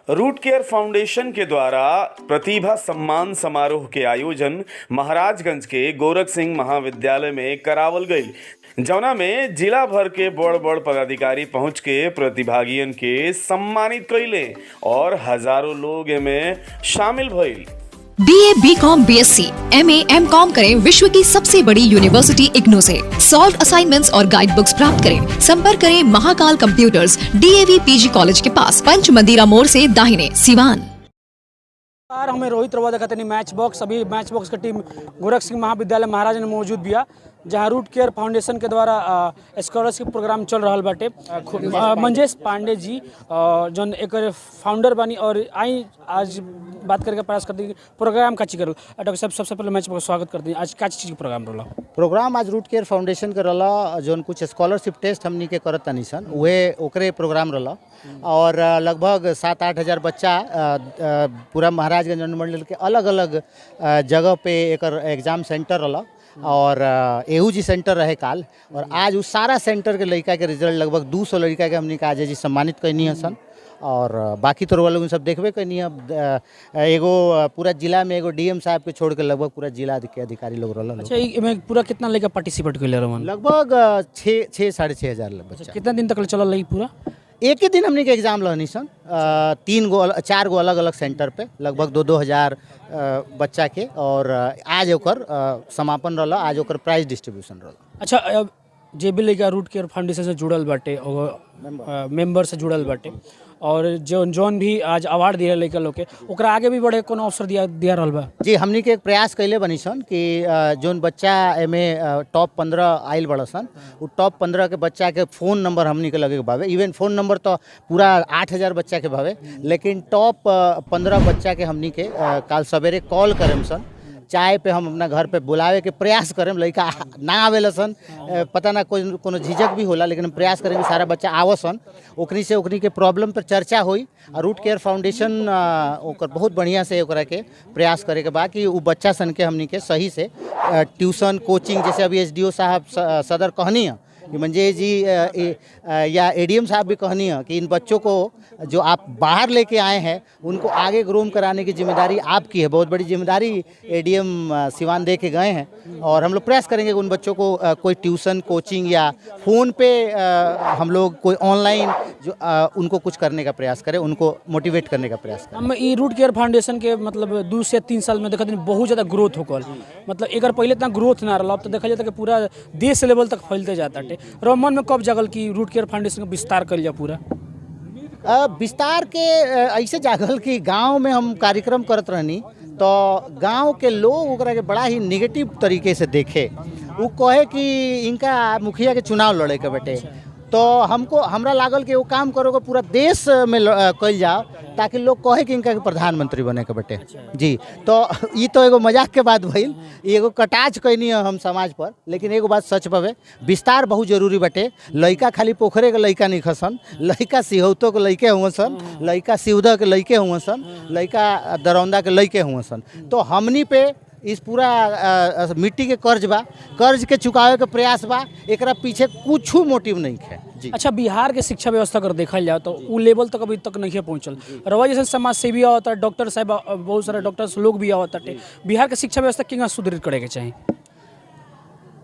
Route care foundation के द्वारा प्रतिभा सम्मान समारोह के आयोजन महाराजगंज के गोरख सिंह महाविद्यालय में करावल गईल, जौना में जिला भर के बड़ बड़ पदाधिकारी पहुंच के प्रतिभागियन के सम्मानित कइले और हजारों लोग एमे शामिल भइल। BA, BCom, BSc, MA, MCom करें विश्व की सबसे बड़ी यूनिवर्सिटी इग्नू से। सॉल्व असाइनमेंट्स और गाइड बुक्स प्राप्त करें। संपर्क करें Mahakal computers, DAV PG college के पास, पंच मंदिरा मोड़ से दाहिने, सिवान। हमें रोहित रवा देखा मैच बॉक्स। अभी मैच बॉक्स की टीम गोरख सिंह महाविद्यालय महाराज में मौजूद बिया, जहाँ रूट केयर फाउंडेशन के द्वारा स्कॉलरशिप प्रोग्राम चल रहा बाटे। मंजेश पांडे जी जौन एक फाउंडर बानी और आई आज बात करके प्रयास करती प्रोग्राम का चीज डॉक्टर साहब, सबसे पहले मैच बॉक्स स्वागत करती आज का चीज के प्रोग्राम आज रूट केयर फाउंडेशन के रहा, जौन कुछ स्कॉलरशिप टेस्ट हमनी के करत तनी सन उहे ओकरे प्रोग्राम रहा और लगभग 7-8 हज़ार बच्चा पूरा महाराजगंज मंडल के अलग अलग जगह पे एक एग्जाम सेंटर रहा और एहू जी सेंटर रहे काल। और आज उस सारा सेंटर के लड़का के रिजल्ट लगभग 200 लड़का के हमने आज जी सम्मानित करनी है सन। और बाकी तो लोग सब देखबे करनी है। एगो पूरा जिला में एगो DM साहब के छोड़ के लगभग पूरा जिला के अधिकारी लोग रहा। अच्छा, इसमें पूरा कितना लड़का पार्टिसिपेट कर ले रहा? लगभग 6-6.5 हज़ार बच्चा। कितना दिन तक चल रही पूरा? एक ही दिन हमने के एग्जाम लहनी सन 4 गो अलग अलग सेंटर पे लगभग 2-2 हज़ार बच्चा के। और आज ओकर समापन रहा, आज ओकर प्राइज डिस्ट्रीब्यूशन रहा। अच्छा, जे भी लड़का रूट केयर फाउंडेशन से जुड़ल बाटे और मेंबर से जुड़ल बाटे और जौन भी आज अवार्ड दिया लड़का लोग के, ओकरा आगे भी बढ़े कोनो अवसर दिया रहल बा? जी, हमनी के एक प्रयास कैले बनी सन कि जौन बच्चा एमे टॉप 15 आइल बड़ा सन, वो टॉप 15 के बच्चा के फ़ोन नंबर हमनी के लगे के भावे। इवन फ़ोन नंबर तो पूरा 8,000 बच्चा के भावे, लेकिन टॉप 15 बच्चा के हमनी के काल सवेरे कॉल करें सन, चाय पे हम अपना घर पे बुलावे के प्रयास करें। लड़का ना आवेला सन, पता ना कोनो झिझक भी होला, लेकिन हम प्रयास करें कि सारा बच्चा आवसन, ओकनी के प्रॉब्लम पर चर्चा होई। और रूट केयर फाउंडेशन ओकर बहुत बढ़िया से ओकरा के प्रयास करे के बाद कि वो बच्चा सन के हमनी के सही से ट्यूशन कोचिंग, जैसे अभी SDO साहब सदर कहनी है कि मंजेश जी या ADM साहब भी कहनी है कि इन बच्चों को जो आप बाहर लेके आए हैं उनको आगे ग्रूम कराने की जिम्मेदारी आपकी है। बहुत बड़ी जिम्मेदारी ADM सिवान दे के गए हैं और हम लोग प्रयास करेंगे कि उन बच्चों को कोई ट्यूशन कोचिंग या फ़ोन पे हम लोग कोई ऑनलाइन जो उनको कुछ करने का प्रयास करें, उनको मोटिवेट करने का प्रयास करें। हम ये रूट केयर फाउंडेशन के मतलब 2 से 3 साल में देखा बहुत ज़्यादा ग्रोथ होकर, मतलब एक पहले इतना ग्रोथ ना रहा, अब तो देखा जाता कि पूरा देश लेवल तक फैलते जाता है। मन में कब जागल कि रूट केयर फाउंडेशन का विस्तार कर लिया? पूरा विस्तार के ऐसे जागल कि गांव में हम कार्यक्रम करत रहनी तो गांव के लोग ओकरा के बड़ा ही नेगेटिव तरीके से देखे। वो कहे कि इनका मुखिया के चुनाव लड़े के बेटे, तो हमरा लागल कि वो काम करोगे पूरा देश में कल जाओ ताकि लोग कहे कि इनका प्रधानमंत्री बने के बेटे। जी, तो ये तो एगो मजाक के बात भइल, एगो कटाच कैनी है हम समाज पर, लेकिन एगो बात सच पवे, विस्तार बहुत जरूरी बटे। लड़का खाली पोखरे के लड़का नहीं खसन, लड़का सिहौतो के लड़के हुआ सन, लड़का सिउदा के लड़के हुआ सन, लड़का दरौंदा के लड़के हुआ सन। तो हमनी पे इस पूरा मिट्टी के कर्ज के चुकावे के प्रयास बा, एकरा पीछे कुछ मोटिव नहीं है। जी। अच्छा, बिहार के शिक्षा व्यवस्था अगर देखा जाए तो वो लेवल तक अभी तक नहीं पहुँचल। रवा जैसे समाज सेवी आवता है, डॉक्टर साहब, बहुत सारे डॉक्टर्स लोग भी आवता है। बिहार के शिक्षा व्यवस्था कितना सुदृढ़ करे के चाहिए?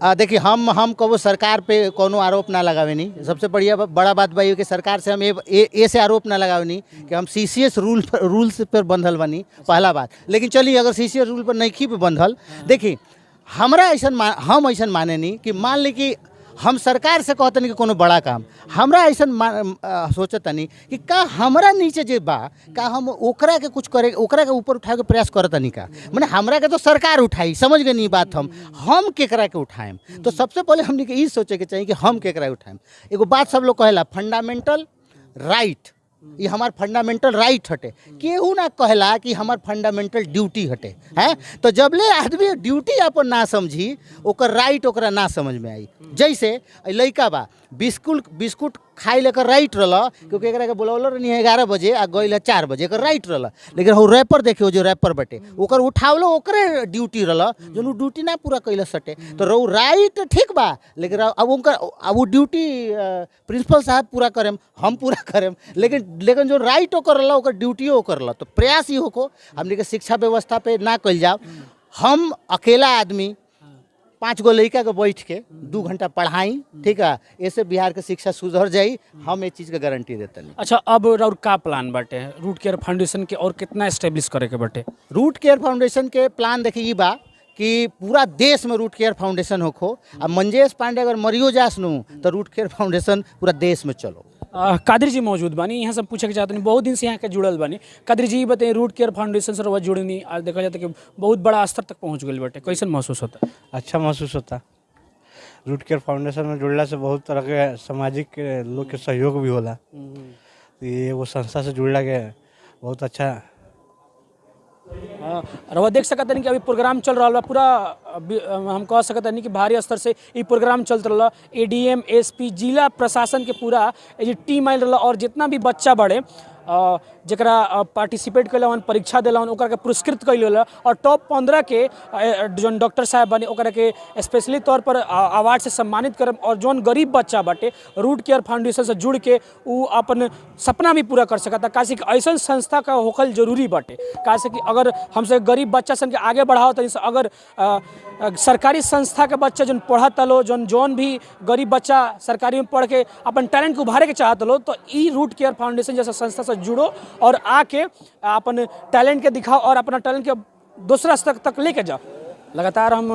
देखिए, हम कबो सरकार पे कोनो आरोप ना लगावे नहीं। सबसे बड़ा बात भाई कि सरकार से हम ऐसे आरोप ना लगावे नहीं कि हम CCS रूल्स पर बंधल बनी, पहला बात। लेकिन चलिए, अगर CCS रूल पर नहीं पे बंधल, देखिए हम ऐसा माने नहीं कि मान ली कि हम सरकार से कहते नहीं कि कोनो बड़ा काम, हमरा ऐसा सोचता नहीं कि का हमरा नीचे जे बा का हम ओकरा के कुछ करे, ओकरा के ऊपर उठाए के प्रयास करता नहीं का। मैंने हमरा के तो सरकार उठाई, समझ गए नहीं बात। हम केकरा के उठाएम, तो सबसे पहले हमने के ये सोचे के चाहिए कि हम केकरा उठाएम। एगो बात सब लोग कहेला फंडामेंटल राइट, ये हमार फंडामेंटल राइट हटे, केहू ना कहला कि हमार फंडामेंटल ड्यूटी हटे है। तो जबले आदमी ड्यूटी अपन ना समझी, ओकर राइट ओकरा ना समझ में आई। जैसे लड़का बा बिस्कुट खाई लेकर राइट रहा, क्योंकि एकरा के बुलौल नहीं 11 बजे आ गई 4 बजे एकर राइट रहा, लेकिन वो रैपर देखियो जो रैपर बटे ओकर उठावलो ओकरे ड्यूटी रहा, जो उ ड्यूटी ना पूरा कैल सटे। तो रहो राइट ठीक बा, लेकिन अब उनका अब वो ड्यूटी प्रिंसिपल साहब पूरा करेम, हम पूरा करेम, लेकिन जो राइट ओकर रहा ओकर ड्यूटी ओकर रहा। तो प्रयास ही होको हमने के शिक्षा व्यवस्था पे ना कल जाओ, हम अकेला आदमी 5 गो लड़का के बैठ के 2 घंटा पढ़ाई, ठीक है, ऐसे बिहार के शिक्षा सुधर जाई, हम ये चीज़ के गारंटी देते नहीं। अच्छा, अब और का प्लान बाटे रूट केयर फाउंडेशन के और कितना एस्टेब्लिश करे के बाटे? रूट केयर फाउंडेशन के प्लान देखिए ये बा कि पूरा देश में रूट केयर फाउंडेशन होखो। अब मंजेश पांडे अगर मरियो जास नू तो रूट केयर फाउंडेशन पूरा देश में चलो। कादिर जी मौजूद बानी, यहाँ से पूछे के चाहते नहीं, बहुत दिन से यहाँ के जुड़ल बानी। कादिर जी बताइए, रूट केयर फाउंडेशन से रउआ जुड़नी, आज देखा जाता है कि बहुत बड़ा स्तर तक पहुँच गई बाटे, कैसन महसूस होता है? अच्छा महसूस होता। रूट केयर फाउंडेशन में जुड़ला से बहुत तरह के सामाजिक लोग के सहयोग भी होला। ये वो संस्था से जुड़ला के बहुत अच्छा। रउआ देख सकत नहीं कि अभी प्रोग्राम चल रहा बा पूरा, हम कह सकत नहीं कि भारी स्तर से ये प्रोग्राम चलत रहा। एडीएम, एसपी, जिला प्रशासन के पूरा ये टीम आयल रहा, और जितना भी बच्चा बड़े जरा पार्टिसिपेट कैल परीक्षा दिलन ओकरा के पुरस्कृत कैल, और टॉप 15 के जो डॉक्टर साहब बने ओकरा के स्पेशली तौर पर अवार्ड से सम्मानित करम। और जौन गरीब बच्चा बाटे रूट केयर फाउंडेशन से जुड़ के वो अपन सपना भी पूरा कर सकता। काहे कि ऐसा संस्था का होखल जरूरी बाटे, काहे कि अगर हमसे गरीब बच्चा सन के आगे बढ़ाओ तो अगर सरकारी संस्था के बच्चा जौन पढ़त लो, जौन भी गरीब बच्चा सरकारी में पढ़ के अपन टैलेंट को उभारे के चाहत लो, तो ई रूट केयर फाउंडेशन जैसा संस्था से जुड़ो और आके अपन टैलेंट के दिखाओ और अपना टैलेंट के दूसरा स्तर तक लेके जाओ। लगातार हम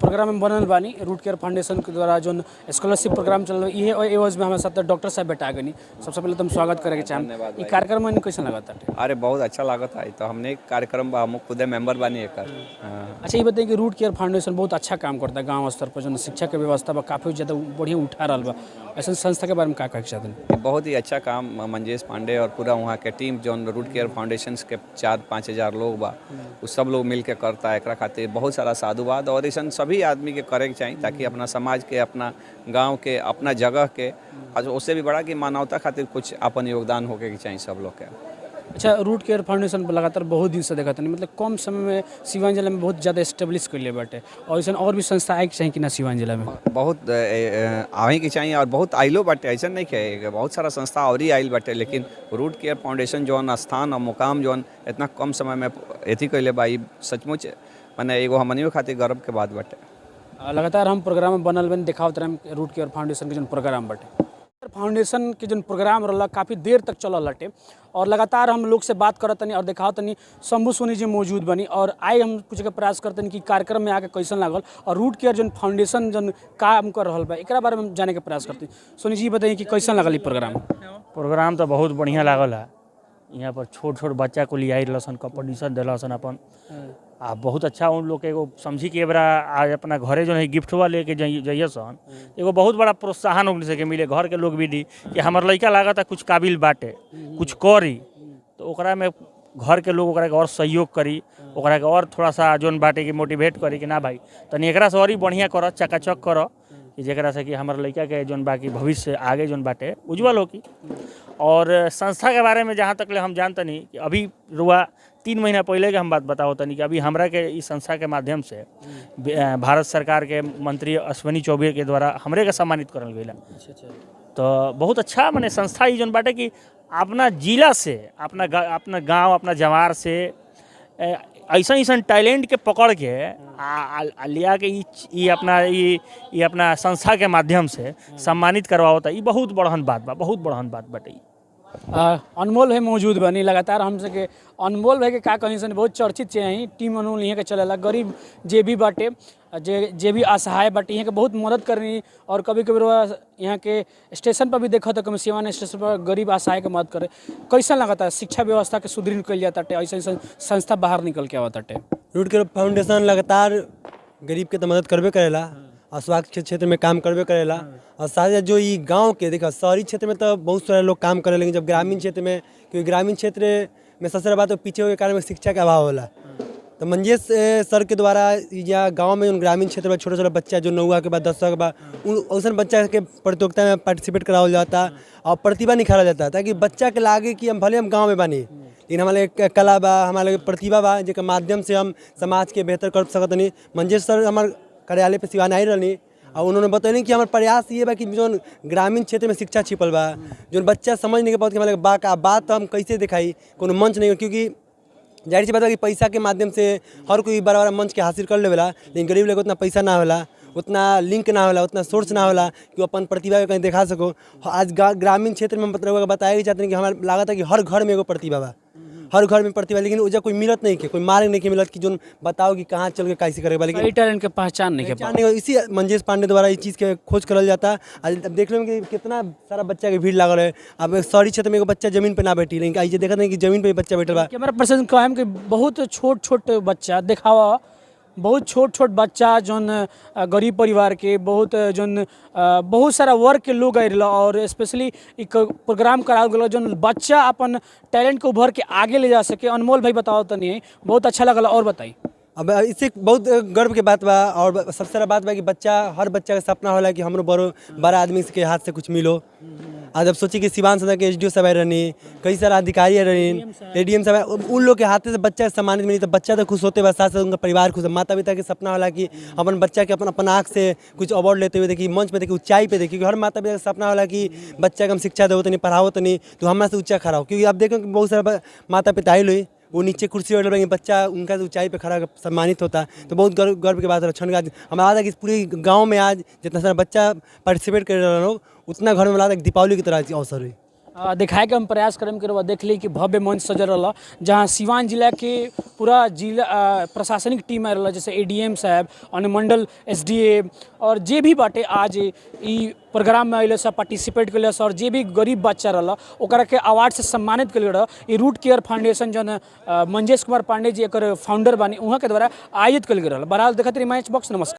प्रोग्राम में बनल बानी रूट केयर फाउंडेशन के द्वारा जो स्कॉलरशिप प्रोग्राम चल रहा है, ये एवज में हमारे साथ डॉक्टर साहब बैठा गए। सबसे पहले तुम स्वागत करेंगे चाहें, ये कार्यक्रम में कैसा लगा था? अरे बहुत अच्छा लागत है, तो हमने कार्यक्रम हम खुद मेंबर बानी एक। अच्छा, ये बताइए कि रूट केयर फाउंडेशन बहुत अच्छा काम करता है गांव स्तर पर, जो शिक्षा के व्यवस्था बा काफ़ी ज़्यादा बढ़िया उठा रहा बा, ऐसा संस्था के बारे में क्या कह चाहते हैं? बहुत ही अच्छा काम मंजेश पांडे और पूरा वहाँ के टीम जो रूट केयर फाउंडेशन के 4-5 हज़ार लोग बा, वो सब लोग मिल के करता है। एक खातिर बहुत सारा साधुवाद, और ऐसा सभी आदमी के करे के चाहिए ताकि अपना समाज के, अपना गांव के, अपना जगह के, और उससे भी बड़ा कि मानवता खातिर कुछ अपन योगदान होके के चाहिए सब लोग के। अच्छा, रूट केयर फाउंडेशन लगातार बहुत दिन से देखा था, मतलब कम समय में सिवान जिला में बहुत ज़्यादा इस्टेब्लिश कर लिए बाटे, और ऐसा और भी संस्था आए चाहिए कि ना सिवान जिला में? बहुत आवे के चाहिए, और बहुत आइलो बाटे, ऐसा नहीं कि बहुत सारा संस्था और ही आइल बाटे, लेकिन रूट केयर फाउंडेशन जौन स्थान और मुकाम जौन इतना कम समय में एथी कैले बा, सचमुच मैंने एगो हमनियों खातिर गर्व के बात बाटे। लगातार हम प्रोग्राम में बनल बन दिखावत रहे रूट केयर फाउंडेशन के जो प्रोग्राम बाटे, फाउंडेशन के जो प्रोग्राम रहा काफ़ी देर तक चलल हटे, और लगातार हम लोग से बात करत तनी और दिखावत तनी। शंभू सोनी जी मौजूद बनी, और आए हम पूछे के प्रयास करते कि कार्यक्रम में आके कैसन लागल और रूट केयर जो फाउंडेशन जो काम कर रहा बा एक बारे में जाने के प्रयास करते। सोनी जी बताइए कि कैसन लागल प्रोग्राम? प्रोग्राम तो बहुत बढ़िया लागल है। यहाँ पर छोट छोट बच्चा को लियाई रसन, कंपटीशन दिलासन अपन, आ बहुत अच्छा उन लोग के एगो समझी कि एबरा आज अपना घरे जो है गिफ्टवा लेके जाइए सन, एगो बहुत बड़ा प्रोत्साहन उन से मिले, घर के लोग भी दी कि हमार लड़का लागत है कुछ काबिल बाटे, कुछ करी, तो ओकरा में घर के लोग ओकरा के और सहयोग करी, ओकरा के और थोड़ा सा जोन बाटे कि मोटिवेट करी कि ना भाई तनी एकरा से और ही बढ़िया करो, चकाचक करो, कि जरा से कि हमारे लड़का के जोन बाकी भविष्य आगे जोन बाटे उज्जवल हो की। और संस्था के बारे में जहाँ तक ले हम जानते नहीं कि अभी रुआ 3 महीना पहले के हम बात बताओ तनी कि अभी हमरा के इस संस्था के माध्यम से भारत सरकार के मंत्री अश्विनी चौबे के द्वारा हमरे के सम्मानित करल गई। तो बहुत अच्छा माने संस्था ही जोन बाटे कि अपना जिला से, अपना गाँव, अपना जवार से ऐसा ऐसा टैलेंट के पकड़ के लिया के ये अपना संस्था के माध्यम से सम्मानित करवाता, ये बहुत बड़हन बात बा, बहुत बड़हन बात बाटे। अनमोल है मौजूद बनी, लगातार हमसे के अनमोल भाई के का कहीं से बहुत चर्चित चाहिए टीम अनमोल यहाँ के चलेला, गरीब जे भी बाटे, जे भी असहाय बाटे यहाँ के बहुत मदद करनी, और कभी कभी यहाँ के स्टेशन पर भी देखा था कभी सिवान स्टेशन पर गरीब असहाय के मदद करे। कैसा लगता है शिक्षा व्यवस्था के सुदृढ़ कल जाता है, ऐसा ऐसा संस्था बाहर निकल के आवता है? रूट केयर फाउंडेशन लगातार गरीब के तो मदद करबे करेला, और स्वास्थ्य क्षेत्र में काम करबे करेला, और साथ जो ये गांव के देखा शहरी क्षेत्र में तो बहुत सारे लोग काम करे, लेकिन जब ग्रामीण क्षेत्र में, क्योंकि ग्रामीण क्षेत्र में सबसे बड़ा बात तो पीछे के कारण शिक्षा का अभाव होला, तो मंजेश सर के द्वारा या गांव में ग्रामीण क्षेत्र में छोटा छोटा बच्चा जो 9 के बाद 10 के बाद उन औसन बच्चा के प्रतियोगिता में पार्टिसिपेट करावल जाता और प्रतिभा निखारा जाता ताकि बच्चा के लागे कि हम भले हम गाँव में बानी लेकिन हमारे कला बा हमारे प्रतिभा बा जेके माध्यम से हम समाज के बेहतर कर सकतनी। मंजेश सर हमारे कार्यालय पे सिवान आई रहनी और उन्होंने बताया कि हमारा प्रयास ये बा कि जो ग्रामीण क्षेत्र में शिक्षा छिपल बा जो बच्चा समझ नहीं के पाते कि हमारे बात हम कैसे दिखाई कोनो मंच नहीं, क्योंकि जाहिर सी बात है कि पैसा के माध्यम से हर कोई बड़ा बड़ा मंच के हासिल कर लेवेला, लेकिन गरीब लोग उतना पैसा ना होला, उतना लिंक ना होला, उतना सोर्स ना होला कि वो अपन प्रतिभा को कहीं दिखा सको। आज ग्रामीण क्षेत्र में मतलब बताया जाता है कि हमारा लागत है कि हर घर में एगो प्रतिभा बा, हर घर में प्रतिभा, लेकिन उजा कोई मिलत नहीं के, कोई मार्ग नहीं के मिलत कि जो बताओ कि कहाँ चल के कैसे करेगा, लेकिन टैलेंट के पहचान नहीं के इसी मंजेश पांडे द्वारा इस चीज़ के खोज करल जाता। आज देख रहे हैं कि कितना सारा बच्चा के भीड़ लागल है। अब शहरी क्षेत्र में एगो बच्चा जमीन पे ना बैठी, लेकिन आइए देखते हैं कि जमीन पे बच्चा बैठल बा। कैमरा पर्सन कहम कि बहुत छोट छोट बच्चा दिखावा, बहुत छोट छोट बच्चा जोन गरीब परिवार के बहुत सारा वर्ग के लोग आए और स्पेशली एक प्रोग्राम कराओ गया जो बच्चा अपन टैलेंट को उभर के आगे ले जा सके। अनमोल भाई बताओ तो नहीं बहुत अच्छा लगल और बताई। अब इससे बहुत गर्व के बात बा और सबसे बड़ा बात बा कि हर बच्चा का सपना होला कि हमरो बड़ा आदमी के हाथ से कुछ मिलो। आज अब सोची कि सिवान सदन के SDO साहब रहनी, कई सारे अधिकारी रहनी, ADM साहब, उन लोग के हाथ से बच्चा सम्मानित मिली तो बच्चा तो खुश होते बस, साथ साथ उनका परिवार खुश। माता पिता के सपना होला कि अपन बच्चा के अपन आँख से कुछ अवार्ड लेते हुए देखिए, मंच पे देखिए, ऊंचाई पे देखिए। हर माता पिता का सपना होला कि बच्चा के हम शिक्षा दो तो नहीं, पढ़ाओ तो नहीं, तो हमारे से ऊँचा खड़ा हो। क्योंकि आप देखो कि बहुत सारा माता पिता आई लो वो नीचे कुर्सी पर बैठे, बच्चा उनका ऊंचाई पे खड़ा सम्मानित होता, तो बहुत गर्व की बात है। क्षण आज हमें आता कि पूरे गांव में आज जितना सारा बच्चा पार्टिसिपेट कर रहे लोग उतना घर में लाता दीपावली की तरह अवसर हुई। दिखाए के हम प्रयास करम के देख ली कि भव्य मंच सजल रहा जहाँ सिवान जिला के पूरा जिला प्रशासनिक टीम आए रहा, जैसे ADM साहब, अनुमंडल SDA और जे भी बाटे आज ई प्रोग्राम में अल पार्टिसिपेट कल और जे भी गरीब बच्चा रहा ओकरा के अवार्ड से सम्मानित कल रहा। ये रूट केयर फाउंडेशन जो मंजेश कुमार पांडे जी एक फाउंडर बानी वहाँ के द्वारा आयोजित कल गया। बहरहाल देखते रही मैच बॉक्स। नमस्कार।